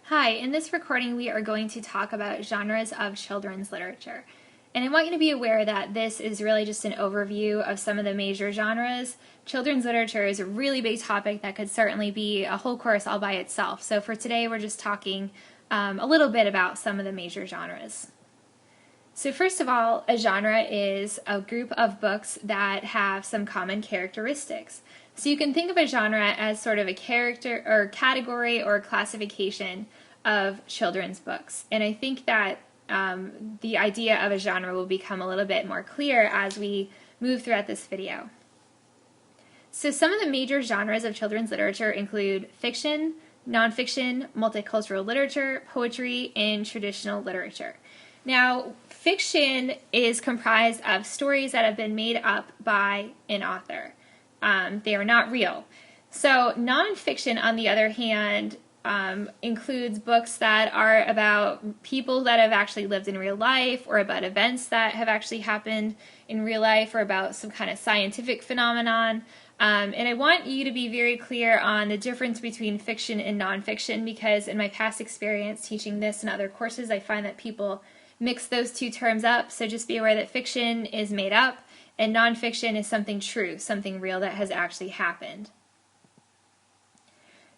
Hi, in this recording we are going to talk about genres of children's literature. And I want you to be aware that this is really just an overview of some of the major genres. Children's literature is a really big topic that could certainly be a whole course all by itself. So for today we're just talking a little bit about some of the major genres. So first of all, a genre is a group of books that have some common characteristics. So you can think of a genre as sort of a character or category or classification of children's books. And I think that the idea of a genre will become a little bit more clear as we move throughout this video. So some of the major genres of children's literature include fiction, nonfiction, multicultural literature, poetry, and traditional literature. Now, fiction is comprised of stories that have been made up by an author. They are not real. So nonfiction, on the other hand, includes books that are about people that have actually lived in real life, or about events that have actually happened in real life, or about some kind of scientific phenomenon. And I want you to be very clear on the difference between fiction and nonfiction, because in my past experience teaching this and other courses, I find that people mix those two terms up. So just be aware that fiction is made up and nonfiction is something true, something real that has actually happened.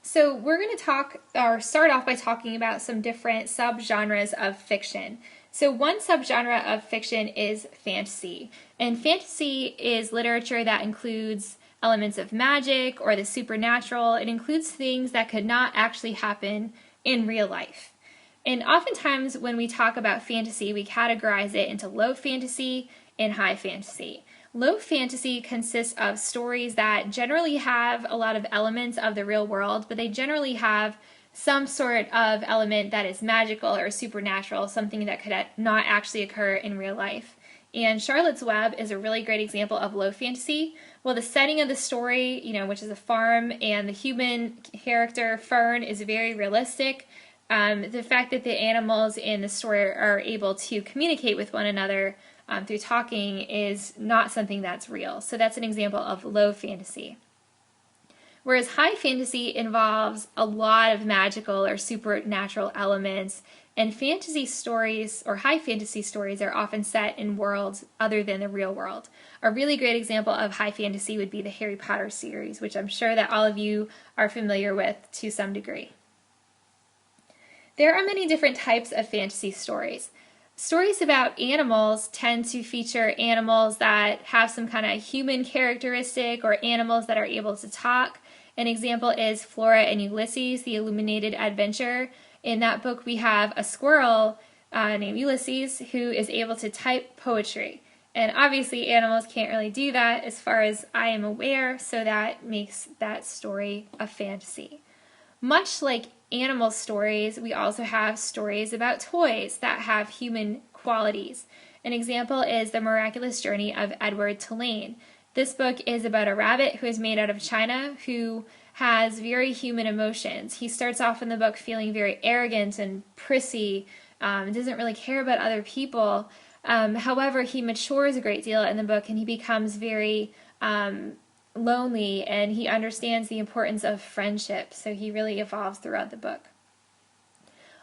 So we're going to start off by talking about some different subgenres of fiction. So one subgenre of fiction is fantasy. And fantasy is literature that includes elements of magic or the supernatural. It includes things that could not actually happen in real life. And oftentimes when we talk about fantasy, we categorize it into low fantasy and high fantasy. Low fantasy consists of stories that generally have a lot of elements of the real world, but they generally have some sort of element that is magical or supernatural, something that could not actually occur in real life. And Charlotte's Web is a really great example of low fantasy. Well, the setting of the story, which is a farm, and the human character, Fern, is very realistic. The fact that the animals in the story are able to communicate with one another through talking is not something that's real. So that's an example of low fantasy. Whereas high fantasy involves a lot of magical or supernatural elements, and fantasy stories or high fantasy stories are often set in worlds other than the real world. A really great example of high fantasy would be the Harry Potter series, which I'm sure that all of you are familiar with to some degree. There are many different types of fantasy stories. Stories about animals tend to feature animals that have some kind of human characteristic or animals that are able to talk. An example is Flora and Ulysses, the Illuminated Adventure. In that book we have a squirrel named Ulysses who is able to type poetry. And obviously animals can't really do that as far as I am aware, so that makes that story a fantasy. Much like animal stories, we also have stories about toys that have human qualities. An example is The Miraculous Journey of Edward Tulane. This book is about a rabbit who is made out of china who has very human emotions. He starts off in the book feeling very arrogant and prissy, doesn't really care about other people. However, he matures a great deal in the book and he becomes very lonely, and he understands the importance of friendship, so he really evolves throughout the book.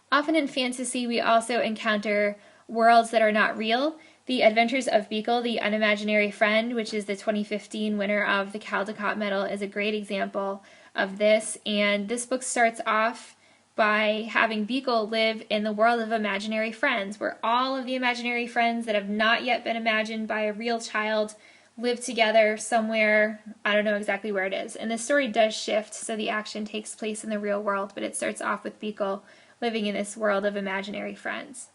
Often in fantasy we also encounter worlds that are not real. The Adventures of Beagle, the Unimaginary Friend, which is the 2015 winner of the Caldecott Medal, is a great example of this, and this book starts off by having Beagle live in the world of imaginary friends, where all of the imaginary friends that have not yet been imagined by a real child live together somewhere. I don't know exactly where it is. And the story does shift, so the action takes place in the real world, but it starts off with Beagle living in this world of imaginary friends.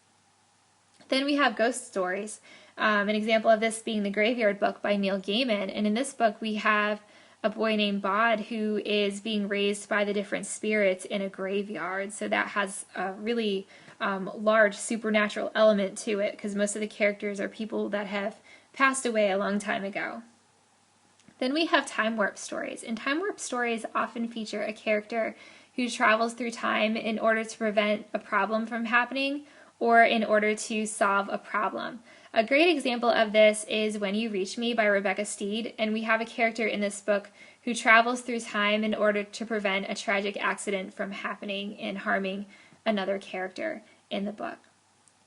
Then we have ghost stories. An example of this being The Graveyard Book by Neil Gaiman. And in this book we have a boy named Bod who is being raised by the different spirits in a graveyard. So that has a really large supernatural element to it, because most of the characters are people that have passed away a long time ago. Then we have time warp stories, and time warp stories often feature a character who travels through time in order to prevent a problem from happening or in order to solve a problem. A great example of this is When You Reach Me by Rebecca Steed, and we have a character in this book who travels through time in order to prevent a tragic accident from happening and harming another character in the book.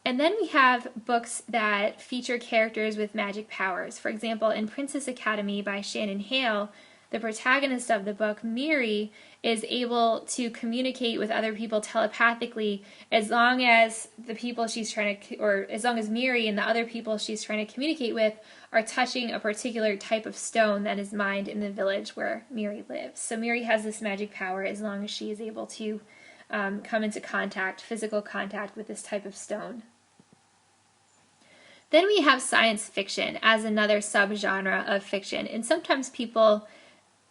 And then we have books that feature characters with magic powers. For example, in Princess Academy by Shannon Hale, the protagonist of the book, Miri, is able to communicate with other people telepathically as long as the people she's trying to, or as long as Miri and the other people she's trying to communicate with are touching a particular type of stone that is mined in the village where Miri lives. So Miri has this magic power as long as she is able to come into contact, physical contact with this type of stone. Then we have science fiction as another subgenre of fiction, and sometimes people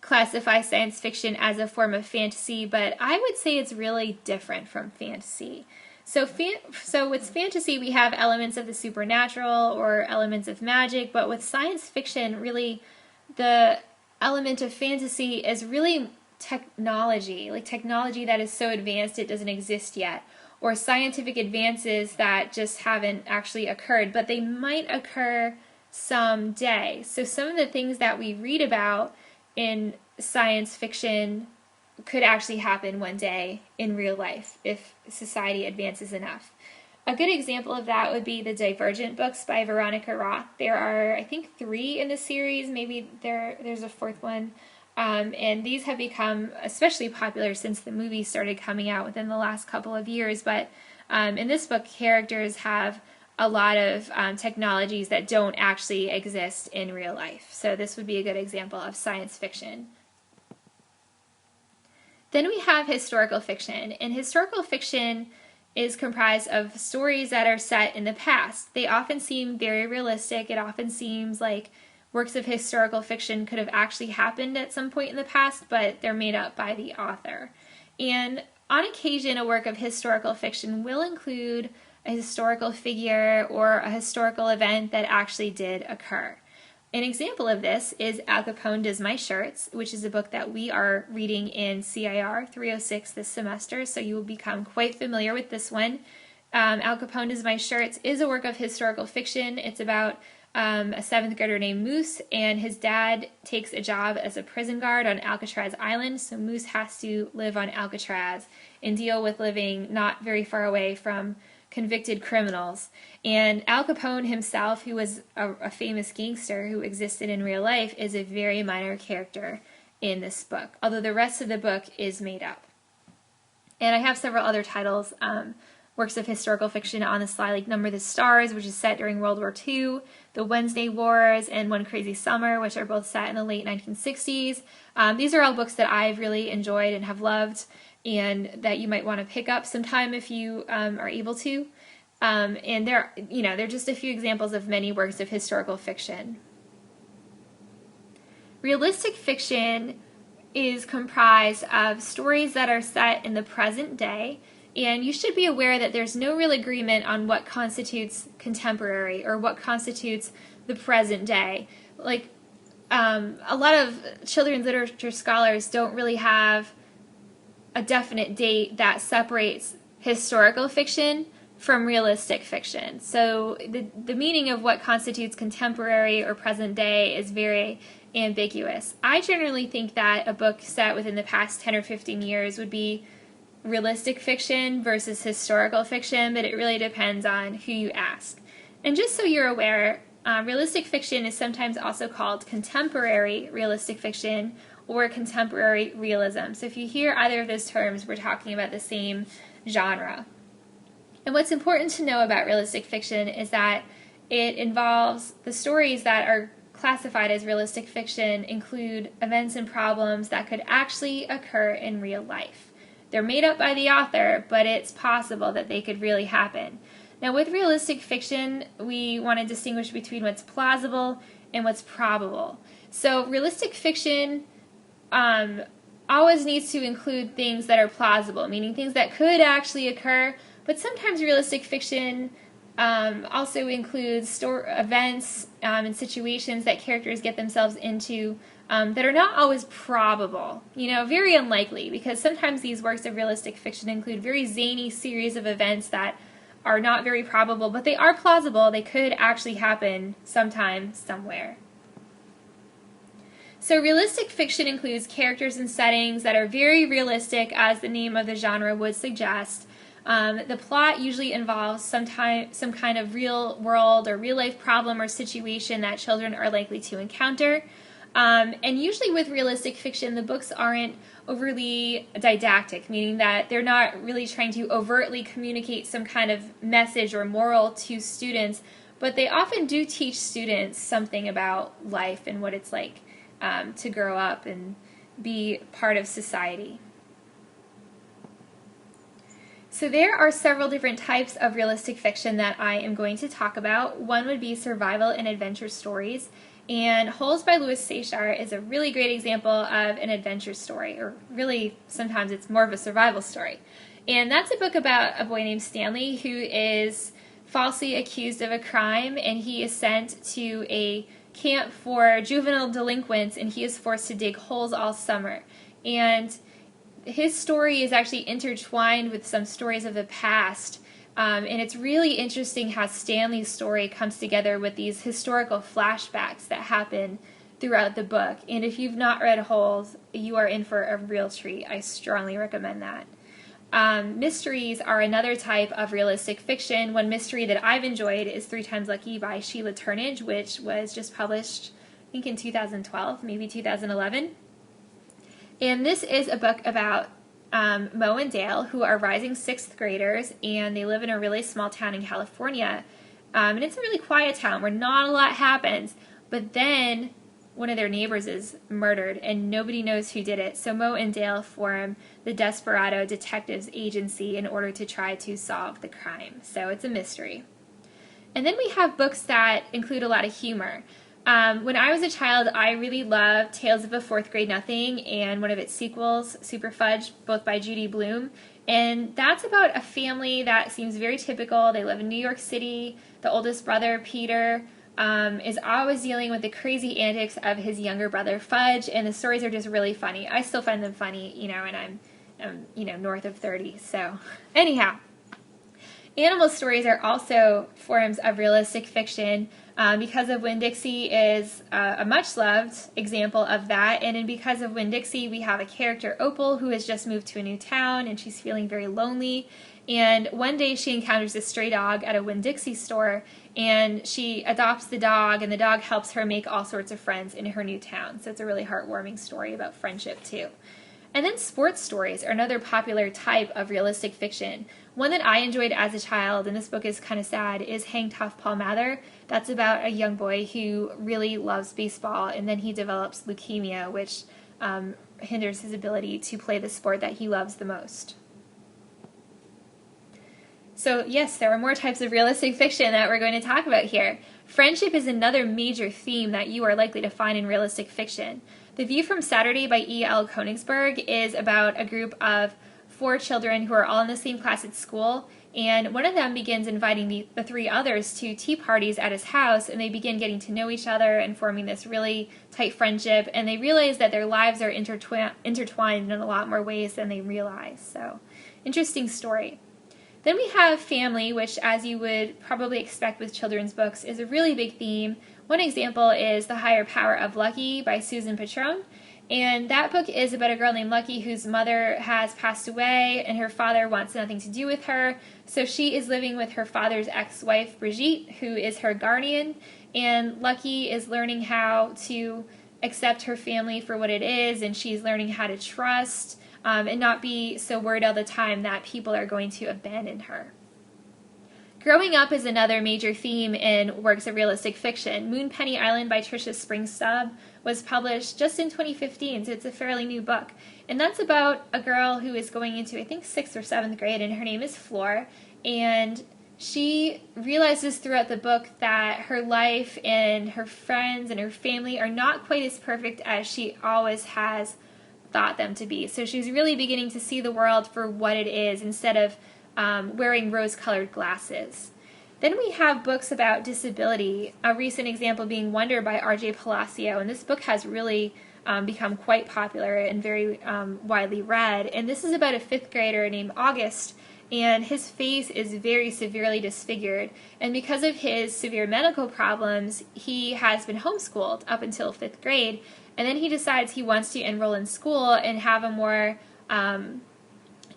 classify science fiction as a form of fantasy, but I would say it's really different from fantasy. So with fantasy, we have elements of the supernatural or elements of magic, but with science fiction, really the element of fantasy is really technology, like technology that is so advanced it doesn't exist yet, or scientific advances that just haven't actually occurred, but they might occur someday. So some of the things that we read about in science fiction could actually happen one day in real life if society advances enough. A good example of that would be the Divergent books by Veronica Roth. There are, I think, 3 in the series, maybe there's a 4th one. And these have become especially popular since the movies started coming out within the last couple of years. But in this book, characters have a lot of technologies that don't actually exist in real life. So this would be a good example of science fiction. Then we have historical fiction. And historical fiction is comprised of stories that are set in the past. They often seem very realistic. It often seems like works of historical fiction could have actually happened at some point in the past, but they're made up by the author. And on occasion, a work of historical fiction will include a historical figure or a historical event that actually did occur. An example of this is Al Capone Does My Shirts, which is a book that we are reading in CIR 306 this semester, so you will become quite familiar with this one. Al Capone Does My Shirts is a work of historical fiction. It's about a 7th grader named Moose, and his dad takes a job as a prison guard on Alcatraz Island, so Moose has to live on Alcatraz and deal with living not very far away from convicted criminals. And Al Capone himself, who was a famous gangster who existed in real life, is a very minor character in this book, although the rest of the book is made up. And I have several other titles, works of historical fiction on the slide, like Number the Stars, which is set during World War II, The Wednesday Wars, and One Crazy Summer, which are both set in the late 1960s. These are all books that I've really enjoyed and have loved, and that you might want to pick up sometime if you are able to. And they're just a few examples of many works of historical fiction. Realistic fiction is comprised of stories that are set in the present day. And you should be aware that there's no real agreement on what constitutes contemporary or what constitutes the present day. Like, a lot of children's literature scholars don't really have a definite date that separates historical fiction from realistic fiction. So the meaning of what constitutes contemporary or present day is very ambiguous. I generally think that a book set within the past 10 or 15 years would be realistic fiction versus historical fiction, but it really depends on who you ask. And just so you're aware, realistic fiction is sometimes also called contemporary realistic fiction or contemporary realism. So if you hear either of those terms, we're talking about the same genre. And what's important to know about realistic fiction is that it involves the stories that are classified as realistic fiction include events and problems that could actually occur in real life. They're made up by the author, but it's possible that they could really happen. Now, with realistic fiction, we want to distinguish between what's plausible and what's probable. So realistic fiction always needs to include things that are plausible, meaning things that could actually occur, but sometimes realistic fiction also includes events and situations that characters get themselves into that are not always probable, very unlikely, because sometimes these works of realistic fiction include very zany series of events that are not very probable, but they are plausible. They could actually happen sometime, somewhere. So realistic fiction includes characters and settings that are very realistic, as the name of the genre would suggest. The plot usually involves some kind of real world or real life problem or situation that children are likely to encounter. And usually with realistic fiction, the books aren't overly didactic, meaning that they're not really trying to overtly communicate some kind of message or moral to students, but they often do teach students something about life and what it's like to grow up and be part of society. So there are several different types of realistic fiction that I am going to talk about. One would be survival and adventure stories. And Holes by Louis Sachar is a really great example of an adventure story, or really sometimes it's more of a survival story. And that's a book about a boy named Stanley who is falsely accused of a crime, and he is sent to a camp for juvenile delinquents, and he is forced to dig holes all summer. And his story is actually intertwined with some stories of the past. And it's really interesting how Stanley's story comes together with these historical flashbacks that happen throughout the book. And if you've not read Holes, you are in for a real treat. I strongly recommend that. Mysteries are another type of realistic fiction. One mystery that I've enjoyed is 3 Times Lucky by Sheila Turnage, which was just published, I think, in 2012, maybe 2011. And this is a book about Mo and Dale, who are rising 6th graders, and they live in a really small town in California. And it's a really quiet town where not a lot happens, but then one of their neighbors is murdered, and nobody knows who did it. So Mo and Dale form the Desperado Detectives Agency in order to try to solve the crime. So it's a mystery. And then we have books that include a lot of humor. When I was a child, I really loved Tales of a Fourth Grade Nothing and one of its sequels, Super Fudge, both by Judy Blume. And that's about a family that seems very typical. They live in New York City. The oldest brother, Peter, is always dealing with the crazy antics of his younger brother, Fudge, and the stories are just really funny. I still find them funny, and I'm north of 30, so anyhow. Animal stories are also forms of realistic fiction. Because of Winn-Dixie is a much-loved example of that, and in Because of Winn-Dixie we have a character, Opal, who has just moved to a new town, and she's feeling very lonely, and one day she encounters a stray dog at a Winn-Dixie store, and she adopts the dog, and the dog helps her make all sorts of friends in her new town. So it's a really heartwarming story about friendship, too. And then sports stories are another popular type of realistic fiction. One that I enjoyed as a child, and this book is kind of sad, is Hang Tough, Paul Mather. That's about a young boy who really loves baseball, and then he develops leukemia, which hinders his ability to play the sport that he loves the most. So yes, there are more types of realistic fiction that we're going to talk about here. Friendship is another major theme that you are likely to find in realistic fiction. The View from Saturday by E.L. Konigsberg is about a group of 4 children who are all in the same class at school, and one of them begins inviting the 3 others to tea parties at his house, and they begin getting to know each other and forming this really tight friendship, and they realize that their lives are intertwined in a lot more ways than they realize. So, interesting story. Then we have family, which, as you would probably expect with children's books, is a really big theme. One example is The Higher Power of Lucky by Susan Patron. And that book is about a girl named Lucky whose mother has passed away and her father wants nothing to do with her. So she is living with her father's ex-wife, Brigitte, who is her guardian. And Lucky is learning how to accept her family for what it is, and she's learning how to trust and not be so worried all the time that people are going to abandon her. Growing up is another major theme in works of realistic fiction. Moonpenny Island by Tricia Springstubb was published just in 2015, so it's a fairly new book. And that's about a girl who is going into, I think, 6th or 7th grade, and her name is Flor. And she realizes throughout the book that her life and her friends and her family are not quite as perfect as she always has thought them to be. So she's really beginning to see the world for what it is instead of wearing rose-colored glasses. Then we have books about disability, a recent example being Wonder by R.J. Palacio, and this book has really become quite popular and very widely read. And this is about a 5th grader named August, and his face is very severely disfigured. And because of his severe medical problems, he has been homeschooled up until 5th grade, and then he decides he wants to enroll in school and have a more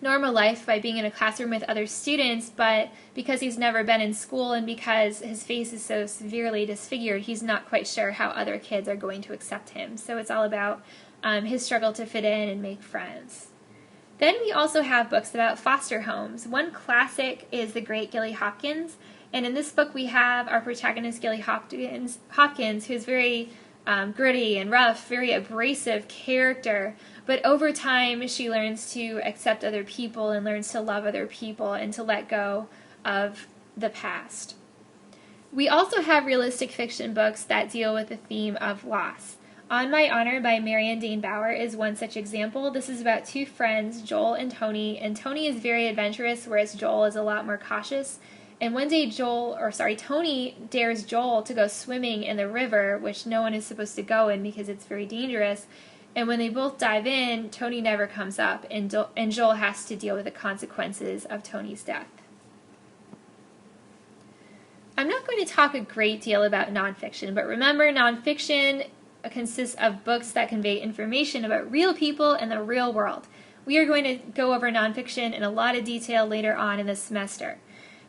normal life by being in a classroom with other students, but because he's never been in school and because his face is so severely disfigured, he's not quite sure how other kids are going to accept him. So it's all about his struggle to fit in and make friends. Then we also have books about foster homes. One classic is The Great Gilly Hopkins, and in this book we have our protagonist Gilly Hopkins, who's very gritty and rough, very abrasive character, but over time she learns to accept other people and learns to love other people and to let go of the past. We also have realistic fiction books that deal with the theme of loss. On My Honor by Marian Dane Bauer is one such example. This is about two friends, Joel and Tony is very adventurous, whereas Joel is a lot more cautious. And one day Tony dares Joel to go swimming in the river, which no one is supposed to go in because it's very dangerous. And when they both dive in, Tony never comes up, and Joel has to deal with the consequences of Tony's death. I'm not going to talk a great deal about nonfiction, but remember, nonfiction consists of books that convey information about real people and the real world. We are going to go over nonfiction in a lot of detail later on in the semester.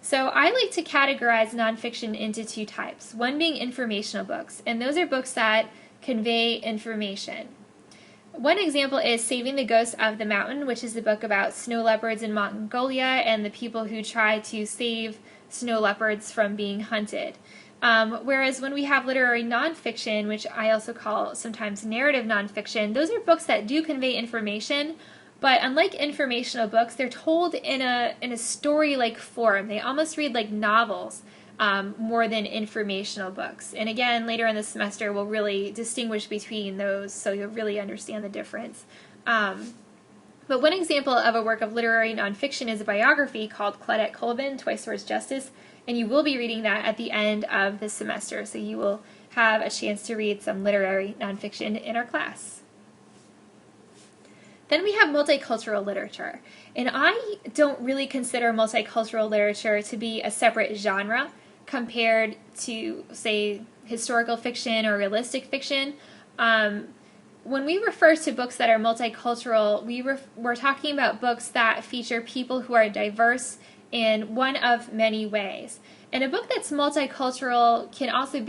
So I like to categorize nonfiction into two types, one being informational books, and those are books that convey information. One example is Saving the Ghost of the Mountain, which is a book about snow leopards in Mongolia and the people who try to save snow leopards from being hunted. Whereas when we have literary nonfiction, which I also call sometimes narrative nonfiction, those are books that do convey information, but unlike informational books, they're told in a story-like form. They almost read like novels more than informational books. And again, later in the semester, we'll really distinguish between those so you'll really understand the difference. But one example of a work of literary nonfiction is a biography called Claudette Colvin, Twice Towards Justice, and you will be reading that at the end of the semester, so you will have a chance to read some literary nonfiction in our class. Then we have multicultural literature, and I don't really consider multicultural literature to be a separate genre compared to, say, historical fiction or realistic fiction. When we refer to books that are multicultural, we're talking about books that feature people who are diverse in one of many ways. And a book that's multicultural can also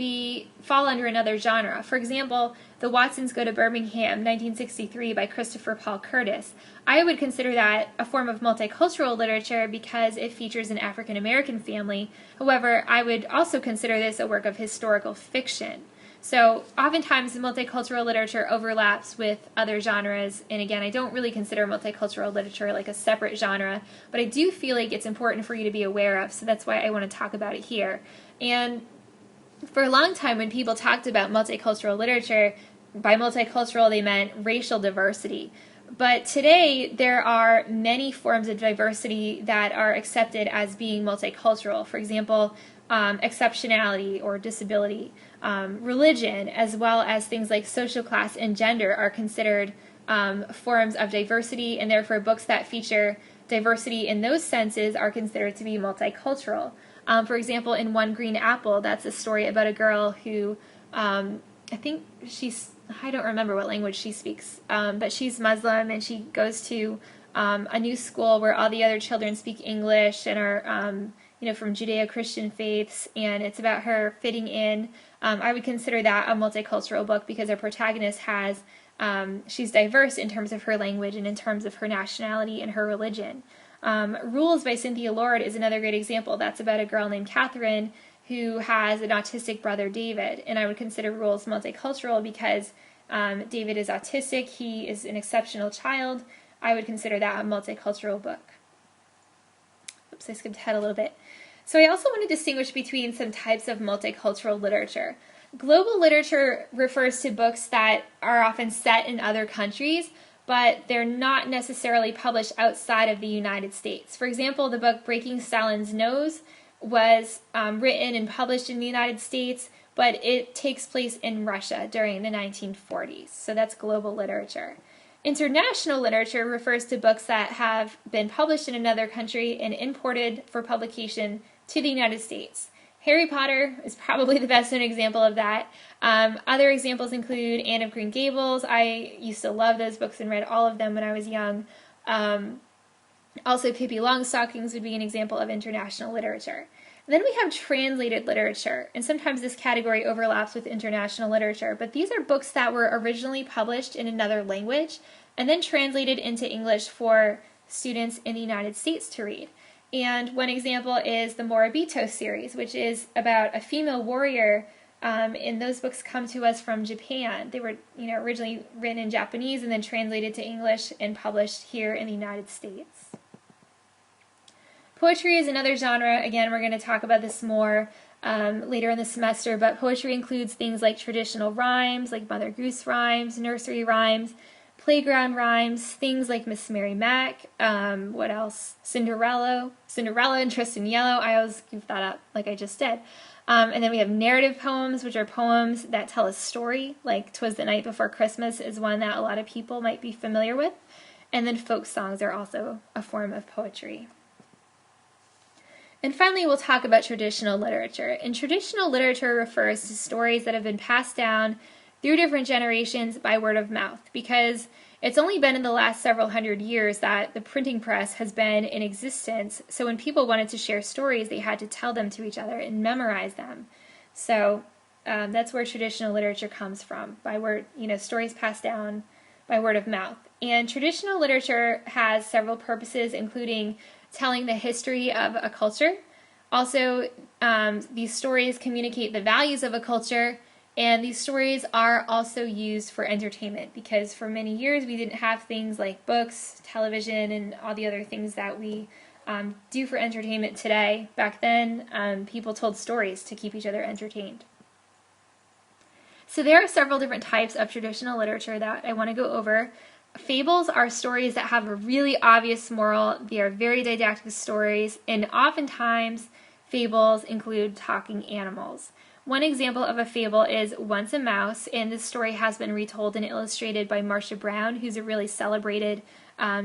fall under another genre. For example, The Watsons Go to Birmingham, 1963 by Christopher Paul Curtis. I would consider that a form of multicultural literature because it features an African American family. However, I would also consider this a work of historical fiction. So oftentimes multicultural literature overlaps with other genres, and again, I don't really consider multicultural literature like a separate genre, but I do feel like it's important for you to be aware of, so that's why I want to talk about it here. And for a long time when people talked about multicultural literature, by multicultural they meant racial diversity. But today there are many forms of diversity that are accepted as being multicultural. For example, exceptionality or disability, religion, as well as things like social class and gender are considered forms of diversity, and therefore books that feature diversity in those senses are considered to be multicultural. For example, in One Green Apple, that's a story about a girl who, I don't remember what language she speaks, but she's Muslim, and she goes to a new school where all the other children speak English and are from Judeo-Christian faiths, and it's about her fitting in. I would consider that a multicultural book because our protagonist she's diverse in terms of her language and in terms of her nationality and her religion. Rules by Cynthia Lord is another great example. That's about a girl named Catherine who has an autistic brother, David, and I would consider Rules multicultural because David is autistic, he is an exceptional child. I would consider that a multicultural book. Oops, I skipped ahead a little bit. So I also want to distinguish between some types of multicultural literature. Global literature refers to books that are often set in other countries, but they're not necessarily published outside of the United States. For example, the book Breaking Stalin's Nose was written and published in the United States, but it takes place in Russia during the 1940s. So that's global literature. International literature refers to books that have been published in another country and imported for publication to the United States. Harry Potter is probably the best known example of that. Other examples include Anne of Green Gables. I used to love those books and read all of them when I was young. Also, Pippi Longstockings would be an example of international literature. And then we have translated literature, and sometimes this category overlaps with international literature, but these are books that were originally published in another language and then translated into English for students in the United States to read. And one example is the Morabito series, which is about a female warrior, and those books come to us from Japan. They were originally written in Japanese and then translated to English and published here in the United States. Poetry is another genre. Again, we're going to talk about this more later in the semester, but poetry includes things like traditional rhymes, like Mother Goose rhymes, nursery rhymes, playground rhymes, things like Miss Mary Mack, what else? Cinderella and Tristan Yellow. I always give that up like I just did. And then we have narrative poems, which are poems that tell a story, like 'Twas the Night Before Christmas is one that a lot of people might be familiar with. And then folk songs are also a form of poetry. And finally, we'll talk about traditional literature. And traditional literature refers to stories that have been passed down through different generations by word of mouth, because it's only been in the last several hundred years that the printing press has been in existence. So when people wanted to share stories, they had to tell them to each other and memorize them. So that's where traditional literature comes from, by word, stories passed down by word of mouth. And traditional literature has several purposes, including telling the history of a culture. Also, these stories communicate the values of a culture, and these stories are also used for entertainment, because for many years we didn't have things like books, television, and all the other things that we do for entertainment today. Back then, people told stories to keep each other entertained. So there are several different types of traditional literature that I want to go over. Fables are stories that have a really obvious moral. They are very didactic stories, and oftentimes fables include talking animals. One example of a fable is Once a Mouse, and this story has been retold and illustrated by Marcia Brown, who's a really celebrated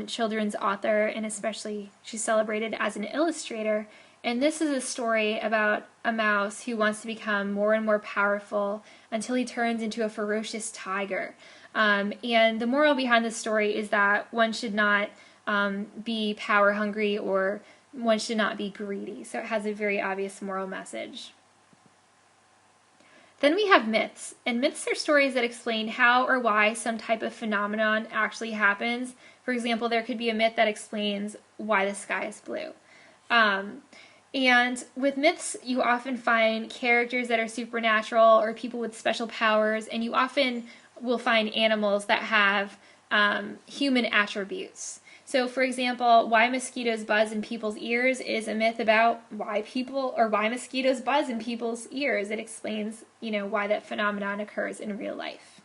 children's author, and especially she's celebrated as an illustrator. And this is a story about a mouse who wants to become more and more powerful until he turns into a ferocious tiger. And the moral behind the story is that one should not be power hungry, or one should not be greedy. So it has a very obvious moral message. Then we have myths, and myths are stories that explain how or why some type of phenomenon actually happens. For example, there could be a myth that explains why the sky is blue. And with myths, you often find characters that are supernatural or people with special powers, and you often will find animals that have human attributes. So, for example, why mosquitoes buzz in people's ears is a myth about why mosquitoes buzz in people's ears. It explains, why that phenomenon occurs in real life.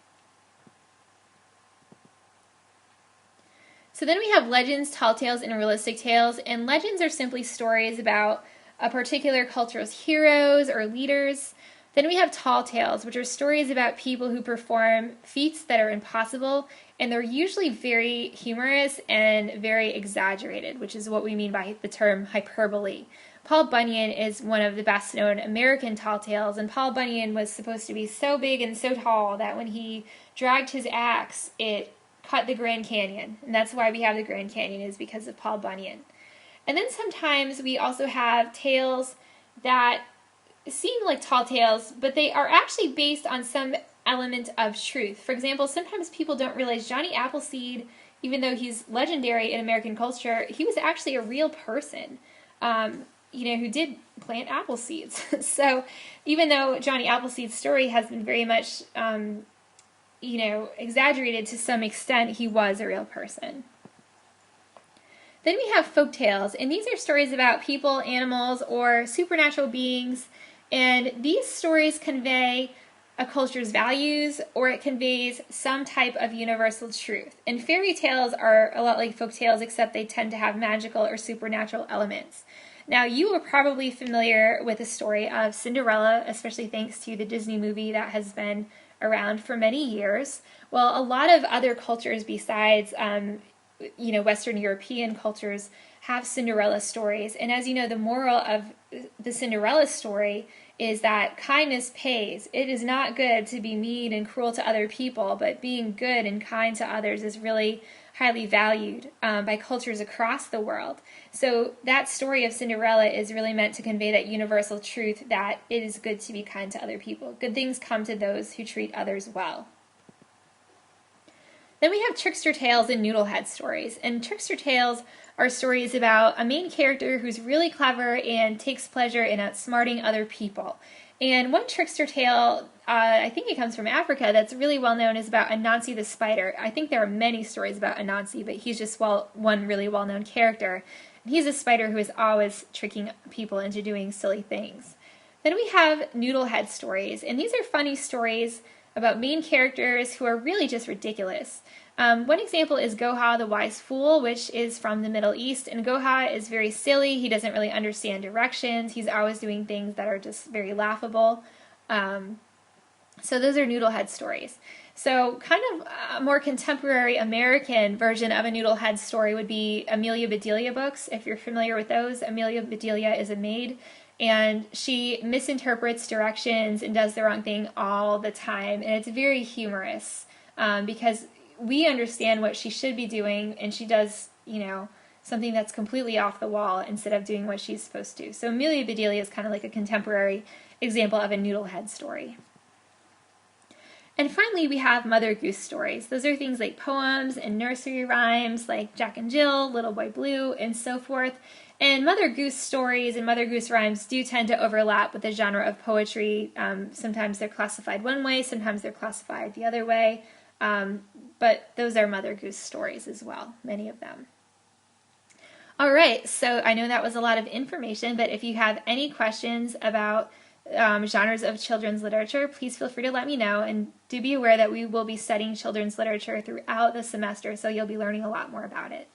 So then we have legends, tall tales, and realistic tales. And legends are simply stories about a particular culture's heroes or leaders. Then we have tall tales, which are stories about people who perform feats that are impossible, and they're usually very humorous and very exaggerated, which is what we mean by the term hyperbole. Paul Bunyan is one of the best-known American tall tales, and Paul Bunyan was supposed to be so big and so tall that when he dragged his axe, it cut the Grand Canyon, and that's why we have the Grand Canyon, is because of Paul Bunyan. And then sometimes we also have tales that seem like tall tales, but they are actually based on some element of truth. For example, sometimes people don't realize Johnny Appleseed, even though he's legendary in American culture, he was actually a real person, who did plant apple seeds. So even though Johnny Appleseed's story has been very much, exaggerated to some extent, he was a real person. Then we have folk tales, and these are stories about people, animals, or supernatural beings. And these stories convey a culture's values, or it conveys some type of universal truth. And fairy tales are a lot like folk tales, except they tend to have magical or supernatural elements. Now, you are probably familiar with the story of Cinderella, especially thanks to the Disney movie that has been around for many years. Well, a lot of other cultures besides, Western European cultures have Cinderella stories. And as you know, the moral of the Cinderella story is that kindness pays. It is not good to be mean and cruel to other people, but being good and kind to others is really highly valued by cultures across the world. So that story of Cinderella is really meant to convey that universal truth that it is good to be kind to other people. Good things come to those who treat others well. Then we have trickster tales and noodlehead stories. And trickster tales are stories about a main character who's really clever and takes pleasure in outsmarting other people. And one trickster tale, I think it comes from Africa, that's really well known is about Anansi the spider. I think there are many stories about Anansi, but he's just one really well-known character. And he's a spider who is always tricking people into doing silly things. Then we have noodlehead stories, and these are funny stories about main characters who are really just ridiculous. One example is Goha the Wise Fool, which is from the Middle East, and Goha is very silly. He doesn't really understand directions. He's always doing things that are just very laughable. So those are noodlehead stories. So kind of a more contemporary American version of a noodlehead story would be Amelia Bedelia books. If you're familiar with those, Amelia Bedelia is a maid, and she misinterprets directions and does the wrong thing all the time. And it's very humorous because we understand what she should be doing, and she does, something that's completely off the wall instead of doing what she's supposed to. So Amelia Bedelia is kind of like a contemporary example of a noodlehead story. And finally, we have Mother Goose stories. Those are things like poems and nursery rhymes like Jack and Jill, Little Boy Blue, and so forth. And Mother Goose stories and Mother Goose rhymes do tend to overlap with the genre of poetry. Sometimes they're classified one way, sometimes they're classified the other way. But those are Mother Goose stories as well, many of them. All right, so I know that was a lot of information, but if you have any questions about genres of children's literature, please feel free to let me know, and do be aware that we will be studying children's literature throughout the semester, so you'll be learning a lot more about it.